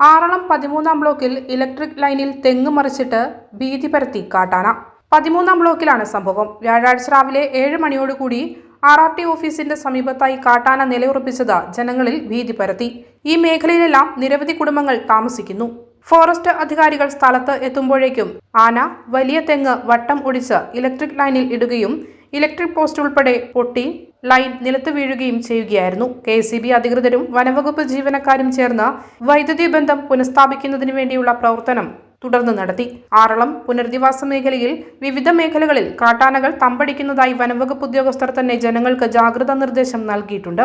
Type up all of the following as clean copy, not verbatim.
ആറളം 13-ാം ബ്ലോക്കിൽ ഇലക്ട്രിക് ലൈനിൽ തെങ്ങ് മറിച്ചിട്ട് ഭീതി പരത്തി കാട്ടാന. 13-ാം ബ്ലോക്കിലാണ് സംഭവം. വ്യാഴാഴ്ച രാവിലെ 7 മണിയോടുകൂടി RRT ഓഫീസിന്റെ സമീപത്തായി കാട്ടാന നിലയുറപ്പിച്ചത് ജനങ്ങളിൽ ഭീതി പരത്തി. ഈ മേഖലയിലെല്ലാം നിരവധി കുടുംബങ്ങൾ താമസിക്കുന്നു. ഫോറസ്റ്റ് അധികാരികൾ സ്ഥലത്ത് എത്തുമ്പോഴേക്കും ആന വലിയ തെങ്ങ് വട്ടം ഒടിച്ച് ഇലക്ട്രിക് ലൈനിൽ ഇടുകയും ഇലക്ട്രിക് പോസ്റ്റ് ഉൾപ്പെടെ പൊട്ടി ലൈൻ നിലത്ത് വീഴുകയും ചെയ്യുകയായിരുന്നു. KCB അധികൃതരും വനംവകുപ്പ് ജീവനക്കാരും ചേർന്ന് വൈദ്യുതി ബന്ധം പുനഃസ്ഥാപിക്കുന്നതിന് വേണ്ടിയുള്ള പ്രവർത്തനം തുടർന്ന് നടത്തി. ആറളം പുനരധിവാസ മേഖലയിൽ വിവിധ മേഖലകളിൽ കാട്ടാനകൾ തമ്പടിക്കുന്നതായി വനംവകുപ്പ് ഉദ്യോഗസ്ഥർ തന്നെ ജനങ്ങൾക്ക് ജാഗ്രതാ നിർദ്ദേശം നൽകിയിട്ടുണ്ട്.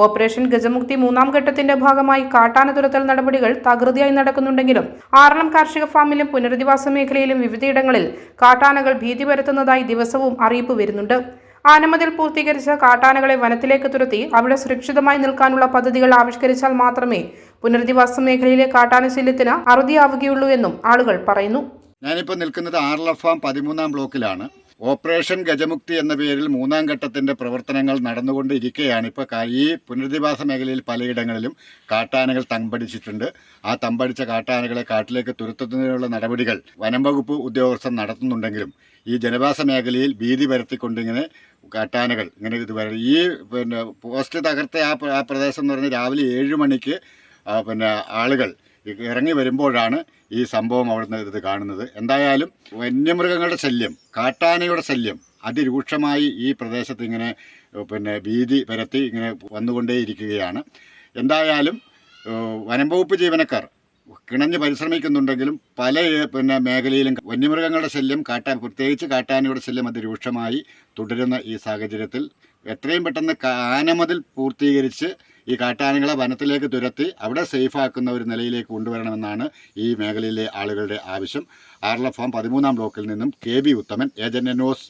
ഓപ്പറേഷൻ ഗജമുക്തി 3-ാം ഘട്ടത്തിന്റെ ഭാഗമായി കാട്ടാന തുരത്തൽ നടപടികൾ തകൃതിയായി നടക്കുന്നുണ്ടെങ്കിലും ആറളം കാർഷിക ഫാമിലും പുനരധിവാസ മേഖലയിലും വിവിധയിടങ്ങളിൽ കാട്ടാനകൾ ഭീതി പരത്തുന്നതായി ദിവസവും അറിയിപ്പ് വരുന്നുണ്ട്. ആനമതിൽ പൂർത്തീകരിച്ച കാട്ടാനകളെ വനത്തിലേക്ക് തുരത്തി അവിടെ സുരക്ഷിതമായി നിൽക്കാനുള്ള പദ്ധതികൾ ആവിഷ്കരിച്ചാൽ മാത്രമേ പുനരധിവാസ മേഖലയിലെ കാട്ടാനശല്യത്തിന് അറുതിയാവുകയുള്ളൂ എന്നും ആളുകൾ പറയുന്നു. ഞാനിപ്പോൾ നിൽക്കുന്നത് ആറളം ഫാം 13-ാം ബ്ലോക്കിലാണ്. ഓപ്പറേഷൻ ഗജമുക്തി എന്ന പേരിൽ 3-ാം ഘട്ടത്തിൻ്റെ പ്രവർത്തനങ്ങൾ നടന്നുകൊണ്ടിരിക്കുകയാണ്. ഇപ്പോൾ ഈ പുനരധിവാസ മേഖലയിൽ പലയിടങ്ങളിലും കാട്ടാനകൾ തമ്പടിച്ചിട്ടുണ്ട്. ആ തമ്പടിച്ച കാട്ടാനകളെ കാട്ടിലേക്ക് തുരത്തുന്നതിനുള്ള നടപടികൾ വനം വകുപ്പ് ഉദ്യോഗസ്ഥർ നടത്തുന്നുണ്ടെങ്കിലും ഈ ജനവാസ മേഖലയിൽ ഭീതി പരത്തിക്കൊണ്ടിങ്ങനെ കാട്ടാനകൾ ഇങ്ങനെ ഈ പോസ്റ്റ് തകർത്ത ആ പ്രദേശം എന്ന് പറഞ്ഞാൽ രാവിലെ 7 മണിക്ക് ആളുകൾ ഇറങ്ങി വരുമ്പോഴാണ് ഈ സംഭവം അവിടുന്ന് ഇത് കാണുന്നത്. എന്തായാലും വന്യമൃഗങ്ങളുടെ ശല്യം, കാട്ടാനയുടെ ശല്യം അതിരൂക്ഷമായി ഈ പ്രദേശത്ത് ഇങ്ങനെ ഭീതി പരത്തി ഇങ്ങനെ വന്നുകൊണ്ടേയിരിക്കുകയാണ്. എന്തായാലും വനം വകുപ്പ് ജീവനക്കാർ കിണഞ്ഞ് പരിശ്രമിക്കുന്നുണ്ടെങ്കിലും പല മേഖലയിലും വന്യമൃഗങ്ങളുടെ ശല്യം പ്രത്യേകിച്ച് കാട്ടാനയുടെ ശല്യം അതിരൂക്ഷമായി തുടരുന്ന ഈ സാഹചര്യത്തിൽ എത്രയും പെട്ടെന്ന് ആനമതിൽ പൂർത്തീകരിച്ച് ഈ കാട്ടാനകളെ വനത്തിലേക്ക് തുരത്തി അവിടെ സേഫാക്കുന്ന ഒരു നിലയിലേക്ക് കൊണ്ടുവരണമെന്നാണ് ഈ മേഖലയിലെ ആളുകളുടെ ആവശ്യം. ആറളം ഫാം 13-ാം ബ്ലോക്കിൽ നിന്നും KB ഉത്തമൻ, ഏജന്റ് ന്യൂസ്.